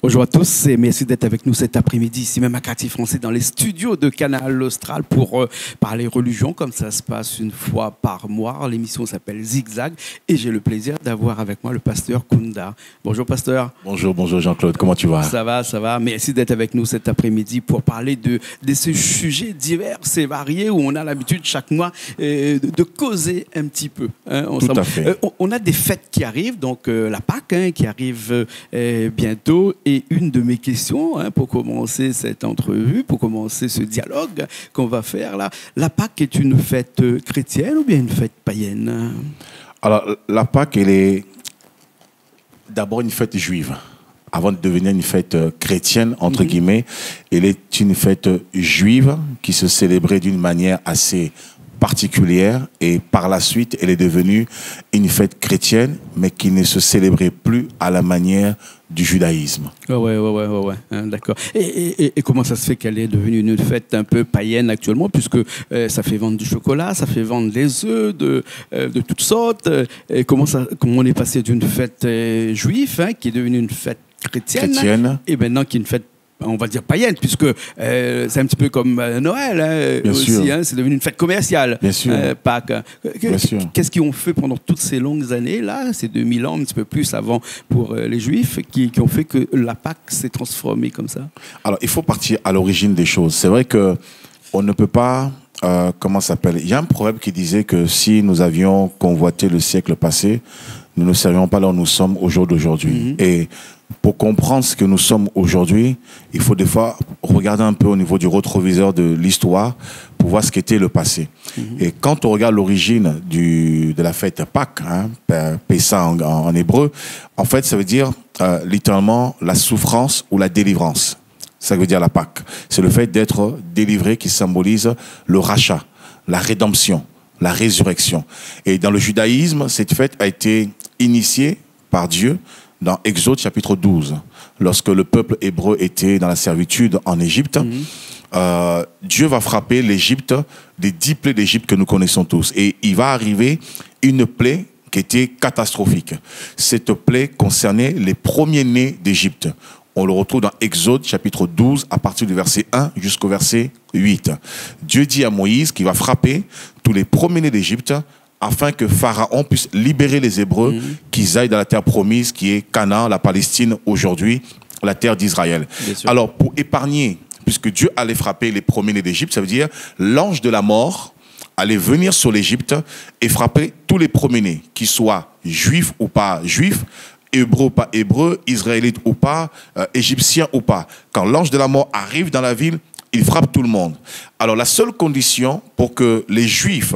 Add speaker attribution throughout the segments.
Speaker 1: Bonjour à tous et merci d'être avec nous cet après-midi ici même à Quartier-Français dans les studios de Canal Austral pour parler religion comme ça se passe une fois par mois. L'émission s'appelle Zigzag et j'ai le plaisir d'avoir avec moi le pasteur Kounda. Bonjour pasteur.
Speaker 2: Bonjour Jean-Claude, comment tu vas?
Speaker 1: Ça va. Merci d'être avec nous cet après-midi pour parler de ces sujets divers et variés où on a l'habitude chaque mois de causer un petit peu.
Speaker 2: Tout à fait.
Speaker 1: On a des fêtes qui arrivent, donc la Pâques qui arrive bientôt. Et une de mes questions, pour commencer cette entrevue, pour commencer ce dialogue qu'on va faire là, la Pâques est une fête chrétienne ou bien une fête païenne?
Speaker 2: Alors, la Pâques, elle est d'abord une fête juive. Avant de devenir une fête chrétienne, entre guillemets, elle est une fête juive qui se célébrait d'une manière assez particulière et par la suite, elle est devenue une fête chrétienne, mais qui ne se célébrait plus à la manière du judaïsme.
Speaker 1: Ouais, d'accord. Et comment ça se fait qu'elle est devenue une fête un peu païenne actuellement, puisque ça fait vendre du chocolat, ça fait vendre des œufs de toutes sortes. Et comment on est passé d'une fête juive, qui est devenue une fête chrétienne, et maintenant qui est une fête, on va dire païenne, puisque c'est un petit peu comme Noël aussi, c'est devenu une fête commerciale.
Speaker 2: Bien sûr.
Speaker 1: Pâques. Qu'est-ce qu'ils ont fait pendant toutes ces longues années, là, ces 2000 ans, un petit peu plus avant pour les Juifs, qui ont fait que la Pâques s'est transformée comme ça?
Speaker 2: Alors, il faut partir à l'origine des choses. C'est vrai qu'on ne peut pas... comment ça s'appelle? Il y a un proverbe qui disait que si nous avions convoité le siècle passé, nous ne serions pas là où nous sommes au jour d'aujourd'hui. Et pour comprendre ce que nous sommes aujourd'hui, il faut des fois regarder un peu au niveau du rétroviseur de l'histoire pour voir ce qu'était le passé. Et quand on regarde l'origine de la fête Pâques, Pessa en hébreu, en fait, ça veut dire littéralement la souffrance ou la délivrance. Ça veut dire la Pâques. C'est le fait d'être délivré qui symbolise le rachat, la rédemption, la résurrection. Et dans le judaïsme, cette fête a été initiée par Dieu dans Exode chapitre 12. Lorsque le peuple hébreu était dans la servitude en Égypte, Dieu va frapper l'Égypte des 10 plaies d'Égypte que nous connaissons tous. Et il va arriver une plaie qui était catastrophique. Cette plaie concernait les premiers-nés d'Égypte. On le retrouve dans Exode chapitre 12 à partir du verset 1 jusqu'au verset 8. Dieu dit à Moïse qu'il va frapper tous les premiers-nés d'Égypte afin que Pharaon puisse libérer les Hébreux, qu'ils aillent dans la terre promise qui est Canaan, la Palestine aujourd'hui, la terre d'Israël. Alors pour épargner, puisque Dieu allait frapper les premiers-nés d'Égypte, ça veut dire l'ange de la mort allait venir sur l'Égypte et frapper tous les premiers-nés, qu'ils soient juifs ou pas juifs, hébreux ou pas hébreux, israélites ou pas, égyptiens ou pas. Quand l'ange de la mort arrive dans la ville, il frappe tout le monde. Alors la seule condition pour que les juifs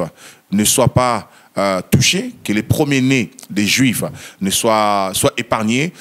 Speaker 2: ne soient pas touchés, que les premiers-nés des juifs ne soient épargnés,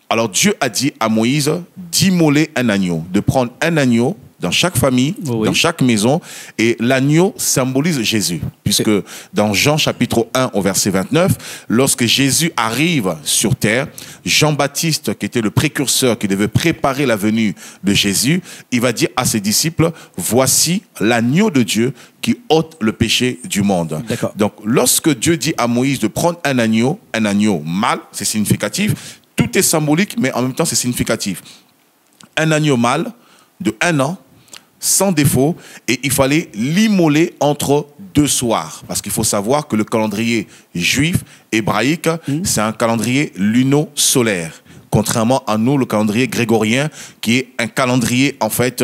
Speaker 2: alors Dieu a dit à Moïse d'immoler un agneau, de prendre un agneau dans chaque famille, dans chaque maison, et l'agneau symbolise Jésus, puisque dans Jean chapitre 1 au verset 29, lorsque Jésus arrive sur terre, Jean-Baptiste, qui était le précurseur, qui devait préparer la venue de Jésus, il va dire à ses disciples, voici l'agneau de Dieu qui ôte le péché du monde. Donc lorsque Dieu dit à Moïse de prendre un agneau mâle, c'est significatif, tout est symbolique, mais en même temps c'est significatif. Un agneau mâle de 1 an, sans défaut, et il fallait l'immoler entre 2 soirs. Parce qu'il faut savoir que le calendrier juif, hébraïque, c'est un calendrier luno-solaire. Contrairement à nous, le calendrier grégorien, qui est un calendrier, en fait,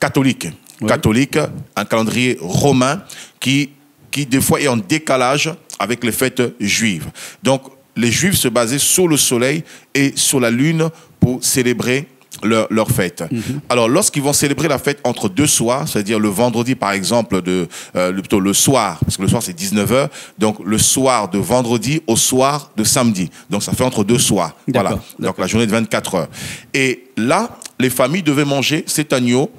Speaker 2: catholique. Catholique, un calendrier romain, qui des fois est en décalage avec les fêtes juives. Donc, les juifs se basaient sur le soleil et sur la lune pour célébrer leur fête. Alors, lorsqu'ils vont célébrer la fête entre 2 soirs, c'est-à-dire le vendredi, par exemple, plutôt le soir, parce que le soir, c'est 19h, donc le soir de vendredi au soir de samedi. Donc, ça fait entre 2 soirs. Voilà. Donc, la journée de 24 heures. Et là, les familles devaient manger cet agneau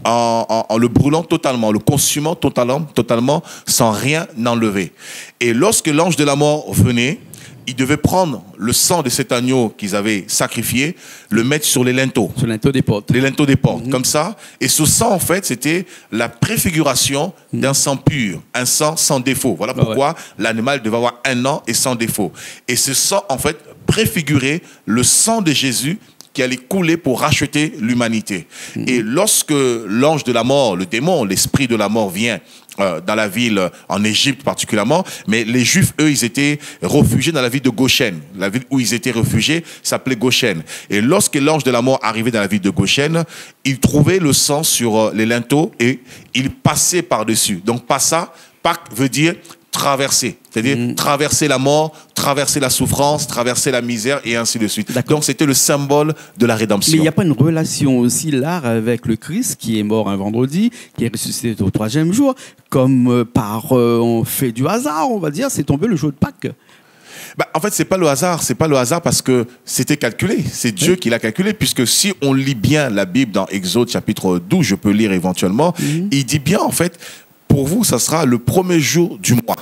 Speaker 2: en le brûlant totalement, le consumant totalement, sans rien enlever. Et lorsque l'ange de la mort venait, ils devaient prendre le sang de cet agneau qu'ils avaient sacrifié, le mettre sur les linteaux.
Speaker 1: Sur les linteaux des portes.
Speaker 2: Les linteaux des portes, comme ça. Et ce sang, en fait, c'était la préfiguration d'un sang pur, un sang sans défaut. Voilà pourquoi l'animal devait avoir 1 an et sans défaut. Et ce sang, en fait, préfigurait le sang de Jésus qui allait couler pour racheter l'humanité. Et lorsque l'ange de la mort, le démon, l'esprit de la mort vient dans la ville, en Égypte particulièrement, mais les Juifs, eux, ils étaient réfugiés dans la ville de Goshen. La ville où ils étaient réfugiés s'appelait Goshen. Et lorsque l'ange de la mort arrivait dans la ville de Goshen, il trouvait le sang sur les linteaux et il passait par-dessus. Donc, passa, Pâques veut dire traverser, c'est-à-dire traverser la mort, traverser la souffrance, traverser la misère et ainsi de suite. Donc c'était le symbole de la rédemption.
Speaker 1: Mais il n'y a pas une relation aussi là avec le Christ qui est mort un vendredi, qui est ressuscité au 3e jour, comme par on fait du hasard, on va dire, c'est tombé le jour de Pâques.
Speaker 2: Bah, en fait, c'est pas le hasard parce que c'était calculé. C'est Dieu qui l'a calculé, puisque si on lit bien la Bible dans Exode chapitre 12, je peux lire éventuellement, il dit bien en fait, pour vous, ça sera le premier jour du mois.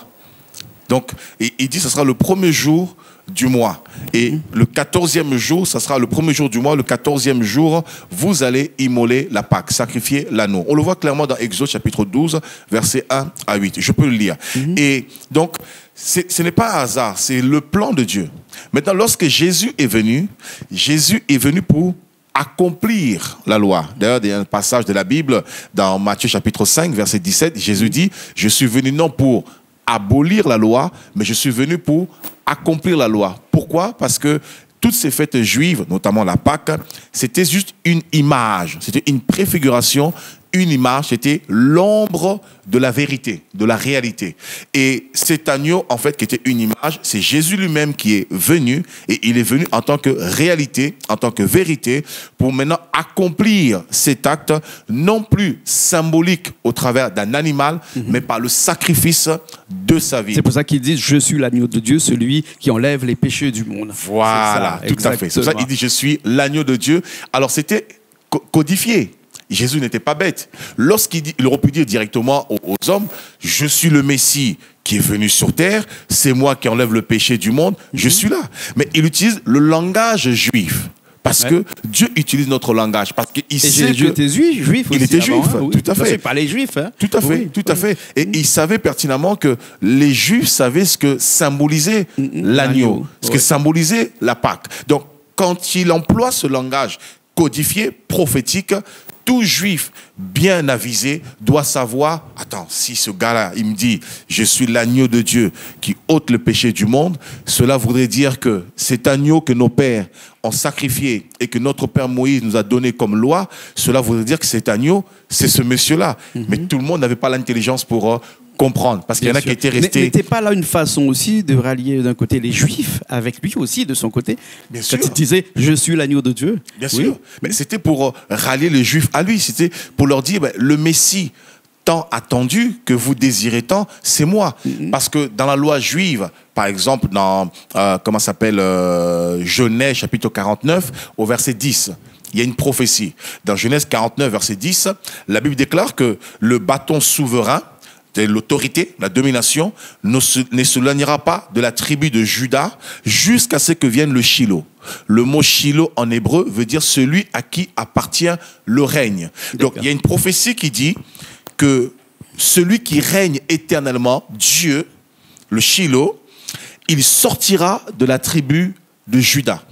Speaker 2: Donc, il dit, ça sera le premier jour du mois. Et le 14e jour, ça sera le premier jour du mois. Le 14e jour, vous allez immoler la Pâque, sacrifier l'agneau. On le voit clairement dans Exode chapitre 12, versets 1 à 8. Je peux le lire. Et donc, ce n'est pas un hasard, c'est le plan de Dieu. Maintenant, lorsque Jésus est venu pour accomplir la loi. D'ailleurs, il y a un passage de la Bible dans Matthieu chapitre 5, verset 17. Jésus dit, je suis venu non pour abolir la loi, mais je suis venu pour accomplir la loi. Pourquoi? Parce que toutes ces fêtes juives, notamment la Pâque, c'était juste une image, c'était une préfiguration, une image, c'était l'ombre de la vérité, de la réalité. Et cet agneau, en fait, qui était une image, c'est Jésus lui-même qui est venu, et il est venu en tant que réalité, en tant que vérité, pour maintenant accomplir cet acte, non plus symbolique au travers d'un animal, mais par le sacrifice de sa vie.
Speaker 1: C'est pour ça qu'il dit, je suis l'agneau de Dieu, celui qui enlève les péchés du monde.
Speaker 2: Voilà, tout à fait. C'est pour ça qu'il dit, je suis l'agneau de Dieu. Alors, c'était codifié. Jésus n'était pas bête. Lorsqu'il aurait pu dire directement aux hommes, je suis le Messie qui est venu sur terre, c'est moi qui enlève le péché du monde, je suis là. Mais il utilise le langage juif. Parce que Dieu utilise notre langage. Parce qu'il sait
Speaker 1: Jésus était juif aussi.
Speaker 2: Il était juif,
Speaker 1: avant,
Speaker 2: tout à fait.
Speaker 1: C'est pas les juifs. Hein.
Speaker 2: Tout à fait, tout à fait. Et il savait pertinemment que les Juifs savaient ce que symbolisait l'agneau, ce que symbolisait la Pâque. Donc, quand il emploie ce langage codifié, prophétique, tout juif bien avisé doit savoir, attends, si ce gars-là, il me dit, je suis l'agneau de Dieu qui ôte le péché du monde, cela voudrait dire que cet agneau que nos pères ont sacrifié et que notre père Moïse nous a donné comme loi, cela voudrait dire que cet agneau, c'est ce monsieur-là. Mais tout le monde n'avait pas l'intelligence pour comprendre, parce qu'il y en a qui étaient restés...
Speaker 1: N'était pas là une façon aussi de rallier d'un côté les Juifs, avec lui aussi de son côté,
Speaker 2: Bien
Speaker 1: quand
Speaker 2: sûr.
Speaker 1: il disait « Je suis l'agneau de Dieu ».
Speaker 2: Bien sûr, mais c'était pour rallier les Juifs à lui, c'était pour leur dire, le Messie tant attendu que vous désirez tant, c'est moi. Parce que dans la loi juive, par exemple, dans, Genèse chapitre 49, au verset 10, il y a une prophétie. Dans Genèse 49, verset 10, la Bible déclare que le bâton souverain, l'autorité, la domination, ne s'éloignera pas de la tribu de Juda jusqu'à ce que vienne le Shiloh. Le mot Shiloh en hébreu veut dire celui à qui appartient le règne. Donc il y a une prophétie qui dit que celui qui règne éternellement, Dieu, le Shiloh, il sortira de la tribu de Juda.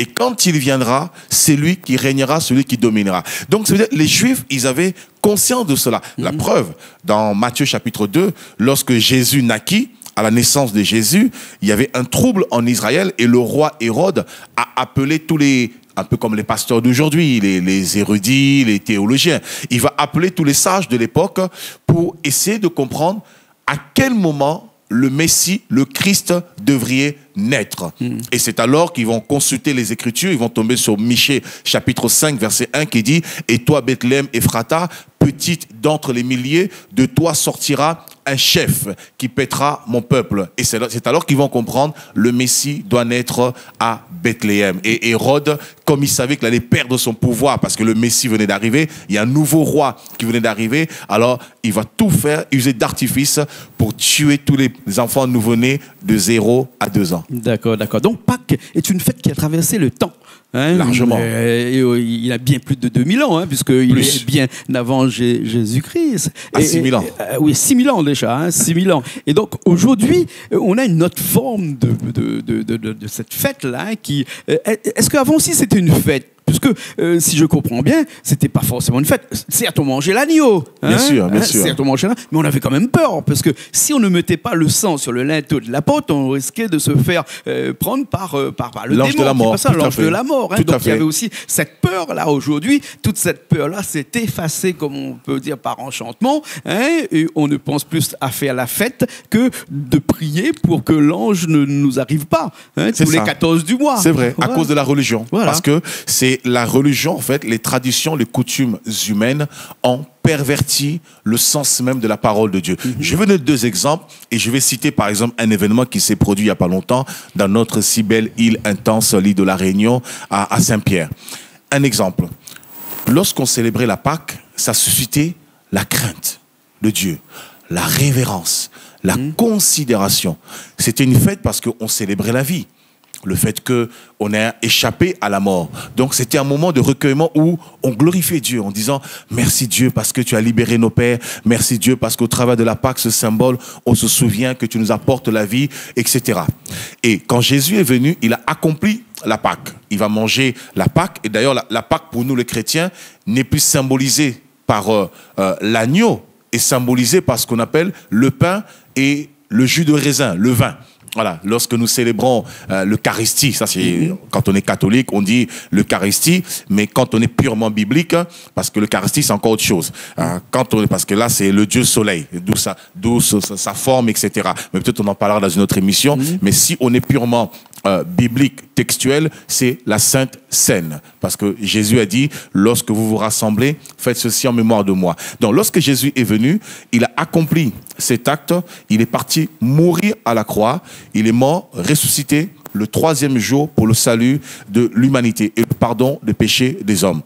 Speaker 2: Et quand il viendra, c'est lui qui régnera, celui qui dominera. Donc, ça veut dire, les Juifs, ils avaient conscience de cela. La preuve, dans Matthieu chapitre 2, lorsque Jésus naquit, à la naissance de Jésus, il y avait un trouble en Israël et le roi Hérode a appelé tous les, un peu comme les pasteurs d'aujourd'hui, les érudits, les théologiens. Il va appeler tous les sages de l'époque pour essayer de comprendre à quel moment le Messie, le Christ, devrait naître. Et c'est alors qu'ils vont consulter les Écritures, ils vont tomber sur Michée, chapitre 5, verset 1, qui dit « Et toi, Bethléem Ephrata, petite d'entre les milliers, de toi sortira un chef qui paîtra mon peuple. » Et c'est alors qu'ils vont comprendre le Messie doit naître à Bethléem. Et Hérode, comme il savait qu'il allait perdre son pouvoir parce que le Messie venait d'arriver, il y a un nouveau roi qui venait d'arriver, alors il va tout faire, user d'artifice pour tuer tous les enfants nouveau-nés de 0 à 2 ans.
Speaker 1: D'accord, d'accord. Donc Pâques est une fête qui a traversé le temps. Hein,
Speaker 2: largement.
Speaker 1: Il a bien plus de 2000 ans, hein, puisqu'il est bien avant Jésus-Christ.
Speaker 2: À 6000 ans.
Speaker 1: Oui, 6000 ans déjà, hein, 6000 ans. Et donc aujourd'hui, on a une autre forme de cette fête-là. Est-ce qu'avant aussi c'était une fête puisque si je comprends bien, c'était pas forcément une fête. Certes, on mangeait l'agneau.
Speaker 2: Bien sûr, bien sûr.
Speaker 1: Certes, on mangeait l'agneau, mais on avait quand même peur, parce que si on ne mettait pas le sang sur le linteau de l'apôtre, on risquait de se faire prendre par le
Speaker 2: l'ange
Speaker 1: démon.
Speaker 2: de la mort.
Speaker 1: L'ange de la mort.
Speaker 2: Tout à
Speaker 1: Donc il y
Speaker 2: fait.
Speaker 1: avait aussi cette peur-là aujourd'hui. Toute cette peur-là s'est effacée, comme on peut dire, par enchantement. Et on ne pense plus à faire la fête que de prier pour que l'ange ne nous arrive pas. Tous les 14 du mois.
Speaker 2: C'est vrai, à
Speaker 1: Voilà.
Speaker 2: cause de la religion.
Speaker 1: Voilà.
Speaker 2: Parce que c'est la religion, en fait, les traditions, les coutumes humaines ont perverti le sens même de la parole de Dieu. Je vais donner 2 exemples et je vais citer par exemple un événement qui s'est produit il n'y a pas longtemps dans notre si belle île intense, l'île de la Réunion à Saint-Pierre. Un exemple. Lorsqu'on célébrait la Pâque, ça suscitait la crainte de Dieu, la révérence, la considération. C'était une fête parce qu'on célébrait la vie. Le fait qu'on ait échappé à la mort. Donc c'était un moment de recueillement où on glorifiait Dieu en disant « Merci Dieu parce que tu as libéré nos pères. Merci Dieu parce qu'au travers de la Pâque, ce symbole, on se souvient que tu nous apportes la vie, etc. » Et quand Jésus est venu, il a accompli la Pâque. Il va manger la Pâque. Et d'ailleurs, la Pâque, pour nous les chrétiens, n'est plus symbolisée par l'agneau, est symbolisée par ce qu'on appelle le pain et le jus de raisin, le vin. Voilà, lorsque nous célébrons l'Eucharistie, ça c'est quand on est catholique, on dit l'Eucharistie, mais quand on est purement biblique, parce que l'Eucharistie c'est encore autre chose. Parce que là c'est le Dieu Soleil, d'où sa forme, etc. Mais peut-être on en parlera dans une autre émission. Mais si on est purement biblique, textuel, c'est la Sainte Seine. Parce que Jésus a dit, lorsque vous vous rassemblez, faites ceci en mémoire de moi. Donc lorsque Jésus est venu, il a accompli cet acte, il est parti mourir à la croix, il est mort, ressuscité le 3e jour pour le salut de l'humanité et le pardon des péchés des hommes.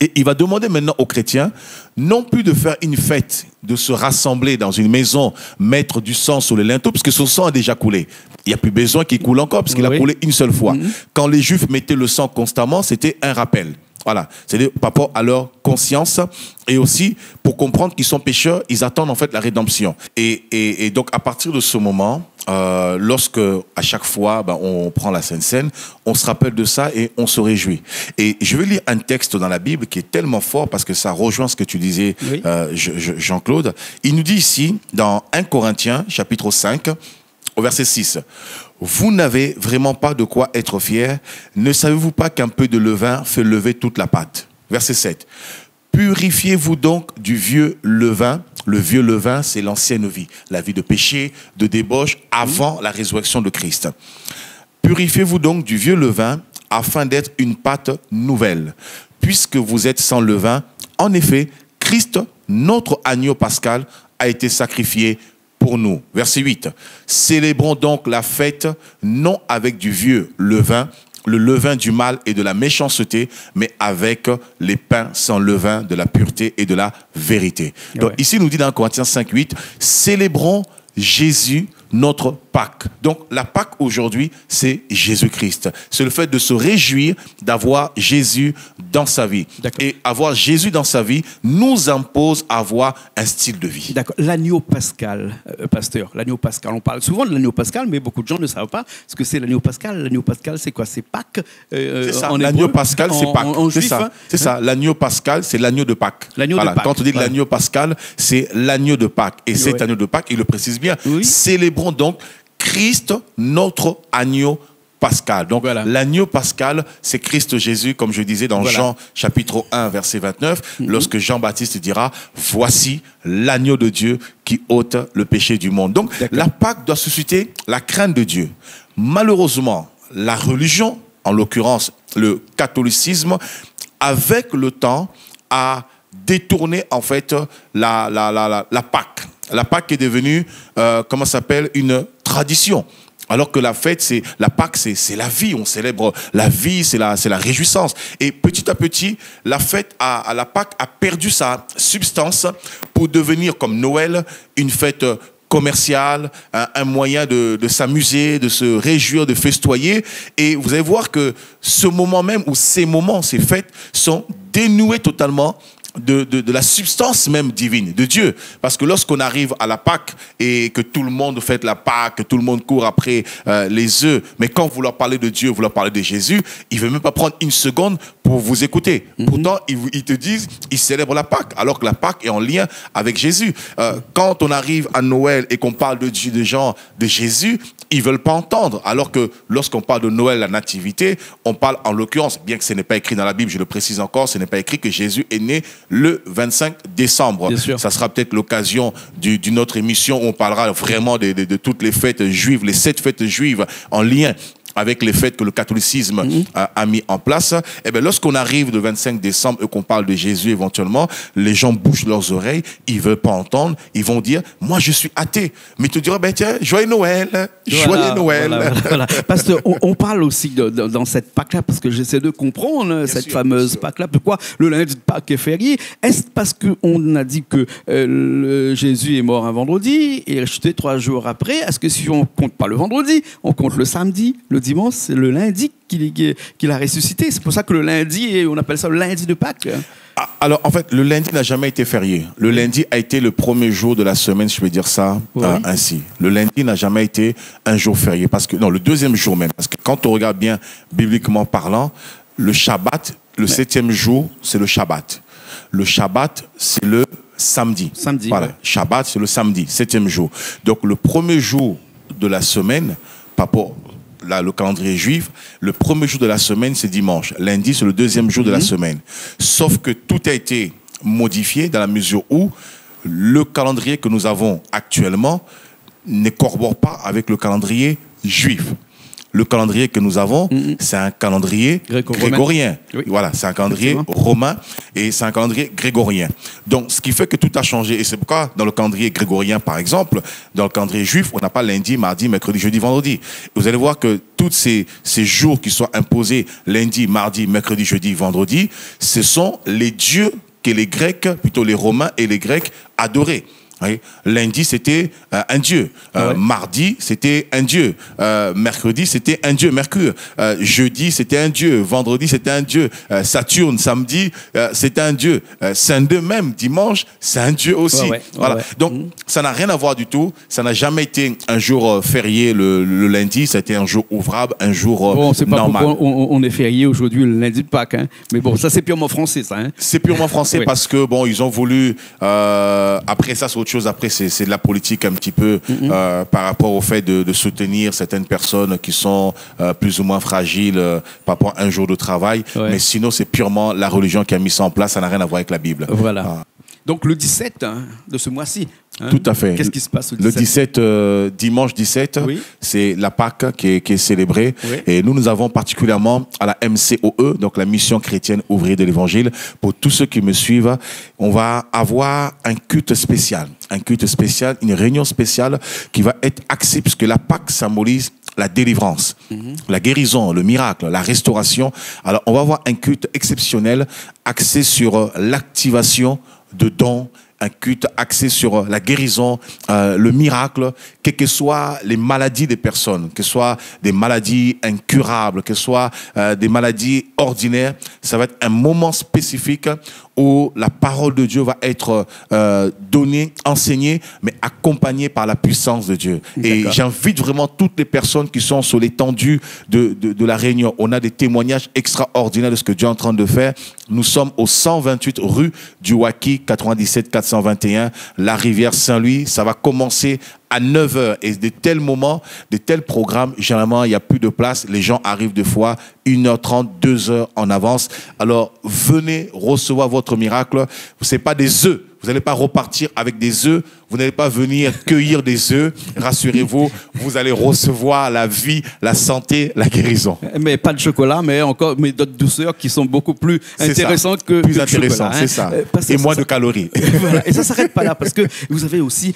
Speaker 2: Et il va demander maintenant aux chrétiens, non plus de faire une fête, de se rassembler dans une maison, mettre du sang sur le linteau, parce que son sang a déjà coulé. Il n'y a plus besoin qu'il coule encore, parce qu'il a coulé une seule fois. Quand les Juifs mettaient le sang constamment, c'était un rappel. Voilà, c'est par rapport à leur conscience et aussi pour comprendre qu'ils sont pécheurs, ils attendent en fait la rédemption. Et donc à partir de ce moment, lorsque à chaque fois on prend la Sainte Seine, on se rappelle de ça et on se réjouit. Et je vais lire un texte dans la Bible qui est tellement fort parce que ça rejoint ce que tu disais, Jean-Claude. Il nous dit ici dans 1 Corinthiens chapitre 5 au verset 6. Vous n'avez vraiment pas de quoi être fiers. Ne savez-vous pas qu'un peu de levain fait lever toute la pâte? Verset 7. Purifiez-vous donc du vieux levain. Le vieux levain, c'est l'ancienne vie, la vie de péché, de débauche, avant la résurrection de Christ. Purifiez-vous donc du vieux levain afin d'être une pâte nouvelle, puisque vous êtes sans levain. En effet, Christ, notre agneau pascal, a été sacrifié pour nous. Verset 8. Célébrons donc la fête, non avec du vieux levain, le levain du mal et de la méchanceté, mais avec les pains sans levain de la pureté et de la vérité. Donc ici, il nous dit dans Corinthiens 5, 8, célébrons Jésus, notre Pâque. Donc la Pâque aujourd'hui, c'est Jésus-Christ. C'est le fait de se réjouir d'avoir Jésus dans sa vie. Et avoir Jésus dans sa vie nous impose à avoir un style de vie.
Speaker 1: D'accord. L'agneau pascal, pasteur, l'agneau pascal. On parle souvent de l'agneau pascal, mais beaucoup de gens ne savent pas ce que c'est l'agneau pascal. L'agneau pascal, c'est quoi? C'est Pâques.
Speaker 2: C'est ça. L'agneau pascal, c'est Pâques. C'est ça. C'est ça. L'agneau pascal, c'est l'agneau de Pâques.
Speaker 1: L'agneau de Pâques.
Speaker 2: Quand on dit l'agneau pascal, c'est l'agneau de Pâques. Et cet agneau de Pâques, il le précise bien. Célébrons donc Christ, notre agneau pascal. Donc l'agneau pascal, c'est Christ Jésus, comme je disais dans Jean chapitre 1, verset 29, lorsque Jean-Baptiste dira, voici l'agneau de Dieu qui ôte le péché du monde. Donc la Pâque doit susciter la crainte de Dieu. Malheureusement, la religion, en l'occurrence le catholicisme, avec le temps, a détourné en fait la Pâque. La Pâque est devenue, comment ça s'appelle, une tradition. Alors que la fête, la Pâque, c'est la vie. On célèbre la vie, c'est la réjouissance. Et petit à petit, la fête à la Pâque a perdu sa substance pour devenir, comme Noël, une fête commerciale, un moyen de s'amuser, de se réjouir, de festoyer. Et vous allez voir que ce moment même, ou ces moments, ces fêtes, sont dénoués totalement de la substance même divine de Dieu. Parce que lorsqu'on arrive à la Pâque et que tout le monde fête la Pâque, que tout le monde court après les œufs, mais quand vous leur parlez de Dieu, vous leur parlez de Jésus, ils ne veulent même pas prendre une seconde pour vous écouter. Pourtant, ils te disent, ils célèbrent la Pâque, alors que la Pâque est en lien avec Jésus. Quand on arrive à Noël et qu'on parle de Dieu, de Jésus, ils ne veulent pas entendre. Alors que lorsqu'on parle de Noël, la nativité, on parle en l'occurrence, bien que ce n'est pas écrit dans la Bible, je le précise encore, ce n'est pas écrit que Jésus est né le 25 décembre. Ça sera peut-être l'occasion d'une autre émission où on parlera vraiment de toutes les fêtes juives, les 7 fêtes juives en lien avec les fêtes que le catholicisme a mis en place. Et bien, lorsqu'on arrive le 25 décembre et qu'on parle de Jésus éventuellement, les gens bouchent leurs oreilles, ils ne veulent pas entendre, ils vont dire, moi je suis athée. Mais tu diras, ben tiens, joyeux Noël, joyeux Noël.
Speaker 1: Voilà. Parce qu'on parle aussi dans cette Pâque-là, parce que j'essaie de comprendre cette fameuse Pâque-là, pourquoi le lundi de Pâques est férié. Est-ce parce qu'on a dit que Jésus est mort un vendredi et est ressuscité 3 jours après? Est-ce que si on ne compte pas le vendredi, on compte le samedi, le dimanche, c'est le lundi qu'il a ressuscité. C'est pour ça que le lundi, on appelle ça le lundi de Pâques.
Speaker 2: Alors, en fait, le lundi n'a jamais été férié. Le lundi a été le premier jour de la semaine, je vais dire ça ainsi. Le lundi n'a jamais été un jour férié. Non, le deuxième jour même. Parce que quand on regarde bien, bibliquement parlant, le Shabbat, le 7e jour, c'est le Shabbat. Le Shabbat, c'est le samedi. Voilà. Ouais. Shabbat, c'est le samedi, 7e jour. Donc, le premier jour de la semaine, par rapport le calendrier juif, le premier jour de la semaine, c'est dimanche. Lundi, c'est le deuxième jour de la semaine. Sauf que tout a été modifié dans la mesure où le calendrier que nous avons actuellement ne corrobore pas avec le calendrier juif. Le calendrier que nous avons, c'est un calendrier grégorien. Oui. Voilà, c'est un calendrier romain et c'est un calendrier grégorien. Donc, ce qui fait que tout a changé. Et c'est pourquoi, dans le calendrier grégorien, par exemple, dans le calendrier juif, on n'a pas lundi, mardi, mercredi, jeudi, vendredi. Vous allez voir que tous ces jours qui sont imposés lundi, mardi, mercredi, jeudi, vendredi, ce sont les dieux que les Grecs, plutôt les Romains et les Grecs, adoraient. Oui. Lundi, c'était un dieu. Mardi, c'était un dieu. Mercredi, c'était un dieu, Mercure. Jeudi, c'était un dieu. Vendredi, c'était un dieu. Saturne, samedi, c'était un dieu. Saint-Deux même, dimanche, c'est un dieu aussi. Voilà. Donc, ça n'a rien à voir du tout. Ça n'a jamais été un jour férié le lundi. Ça a été un jour ouvrable, un jour normal.
Speaker 1: Pas on est férié aujourd'hui le lundi de Pâques. Hein. Mais bon, ça, c'est purement français, ça. Hein.
Speaker 2: C'est purement français parce que, bon, ils ont voulu... après ça, c'est autre chose. Après, c'est de la politique un petit peu par rapport au fait de soutenir certaines personnes qui sont plus ou moins fragiles par rapport à un jour de travail. Mais sinon, c'est purement la religion qui a mis ça en place. Ça n'a rien à voir avec la Bible.
Speaker 1: Voilà. Donc, le 17 de ce mois-ci.
Speaker 2: Tout à fait.
Speaker 1: Qu'est-ce qui se passe le 17?
Speaker 2: Dimanche 17, c'est la Pâque qui est célébrée. Oui. Et nous avons particulièrement à la MCOE, donc la Mission chrétienne ouvrier de l'Évangile, pour tous ceux qui me suivent, on va avoir un culte spécial. Un culte spécial, une réunion spéciale qui va être axée, puisque la Pâque symbolise la délivrance, la guérison, le miracle, la restauration. Alors, on va avoir un culte exceptionnel axé sur l'activation de dons, un culte axé sur la guérison, le miracle, quelles que soient les maladies des personnes, que ce soit des maladies incurables, que ce soit des maladies ordinaires. Ça va être un moment spécifique où la parole de Dieu va être donnée, enseignée, mais accompagnée par la puissance de Dieu. Et j'invite vraiment toutes les personnes qui sont sur l'étendue de la Réunion. On a des témoignages extraordinaires de ce que Dieu est en train de faire. Nous sommes au 128 rue du Waki, 97 421, la rivière Saint-Louis. Ça va commencer à 9h. Et de tels moments, de tels programmes, généralement, il n'y a plus de place. Les gens arrivent des fois 1h30, 2h en avance. Alors, venez recevoir votre miracle. Ce n'est pas des œufs. Vous n'allez pas repartir avec des œufs. Vous n'allez pas venir cueillir des œufs. Rassurez-vous, vous allez recevoir la vie, la santé, la guérison. Mais
Speaker 1: pas de chocolat, mais d'autres douceurs qui sont beaucoup plus intéressantes que
Speaker 2: plus
Speaker 1: le
Speaker 2: intéressant,
Speaker 1: chocolat.
Speaker 2: C'est ça. Et moins de calories.
Speaker 1: Voilà. Et ça ne s'arrête pas là, parce que vous avez aussi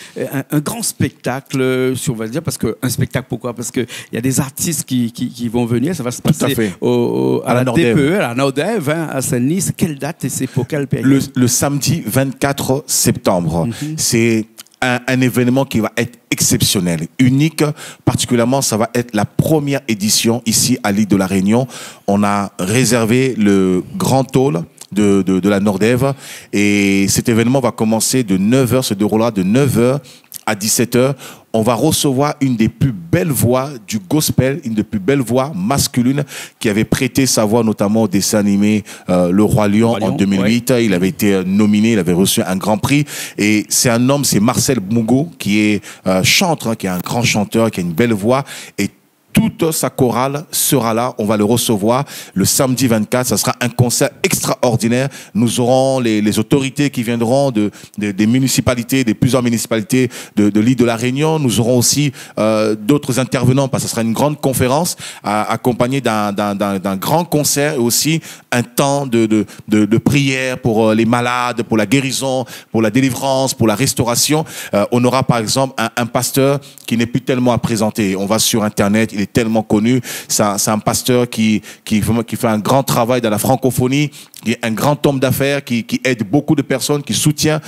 Speaker 1: un grand spectacle, si on va dire, parce qu'un spectacle, pourquoi? Parce qu'il y a des artistes qui vont venir. Ça va se passer à la DPE, à la Nordève, à Saint-Denis. Quelle date et c'est pour quelle période?
Speaker 2: Le samedi 24 septembre. C'est un événement qui va être exceptionnel, unique. Particulièrement, ça va être la première édition ici à l'île de la Réunion. On a réservé le grand hall de la Nordève. Et cet événement va commencer de 9h, se déroulera de 9h à 17h. On va recevoir une des plus belles voix du gospel, une des plus belles voix masculines qui avait prêté sa voix notamment au dessin animé Le Roi Lion en 2008. Ouais. Il avait été nominé, il avait reçu un grand prix. Et c'est un homme, c'est Marcel Mungo, qui est chanteur, qui est un grand chanteur, qui a une belle voix. Et toute sa chorale sera là. On va le recevoir le samedi 24. Ça sera un concert extraordinaire. Nous aurons les autorités qui viendront des municipalités, des plusieurs municipalités de l'île de la Réunion. Nous aurons aussi d'autres intervenants parce que ce sera une grande conférence accompagnée d'un grand concert et aussi un temps de prière pour les malades, pour la guérison, pour la délivrance, pour la restauration. On aura par exemple un pasteur qui n'est plus tellement à présenter. On va sur Internet, il est tellement connu. C'est un pasteur qui fait un grand travail dans la francophonie, qui est un grand homme d'affaires, qui aide beaucoup de personnes, qui soutient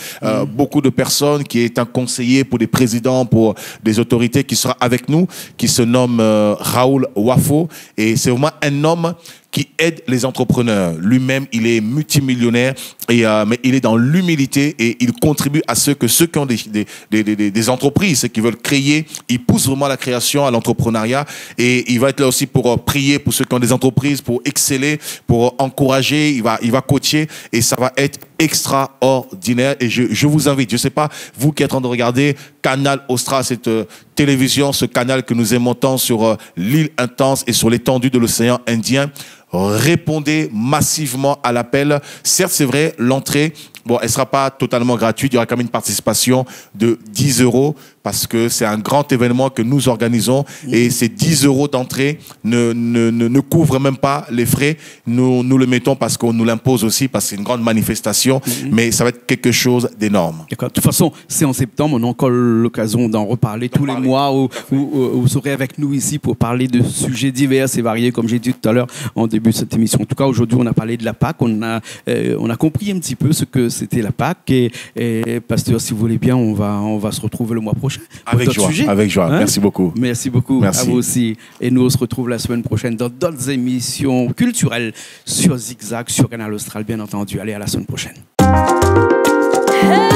Speaker 2: beaucoup de personnes, qui est un conseiller pour des présidents, pour des autorités, qui sera avec nous, qui se nomme Raoul Wafo. Et c'est vraiment un homme qui aide les entrepreneurs. Lui-même, il est multimillionnaire, mais il est dans l'humilité et il contribue à ceux qui ont des entreprises, ceux qui veulent créer. Il pousse vraiment à la création, à l'entrepreneuriat. Et il va être là aussi pour prier pour ceux qui ont des entreprises, pour exceller, pour encourager. Il va coacher et ça va être extraordinaire. Et je vous invite, je ne sais pas, vous qui êtes en train de regarder Canal Austral, cette télévision, ce canal que nous aimons tant sur l'île Intense et sur l'étendue de l'océan Indien, répondez massivement à l'appel. Certes, c'est vrai, l'entrée, bon, elle ne sera pas totalement gratuite. Il y aura quand même une participation de 10 € parce que c'est un grand événement que nous organisons et ces 10 € d'entrée ne couvrent même pas les frais. Nous le mettons parce qu'on nous l'impose aussi, parce que c'est une grande manifestation, mais ça va être quelque chose d'énorme.
Speaker 1: D'accord. De toute façon, c'est en septembre, on a encore l'occasion d'en reparler tous les mois où vous serez avec nous ici pour parler de sujets divers et variés, comme j'ai dit tout à l'heure en début de cette émission. En tout cas, aujourd'hui, on a parlé de la Pâque, on a compris un petit peu ce que c'était la Pâque et pasteur, si vous voulez bien, on va se retrouver le mois prochain.
Speaker 2: Avec joie, avec joie. Hein? Merci beaucoup.
Speaker 1: Merci beaucoup. Merci. À vous aussi. Et nous, on se retrouve la semaine prochaine dans d'autres émissions culturelles sur Zigzag, sur Canal Austral, bien entendu. Allez, à la semaine prochaine. Hey!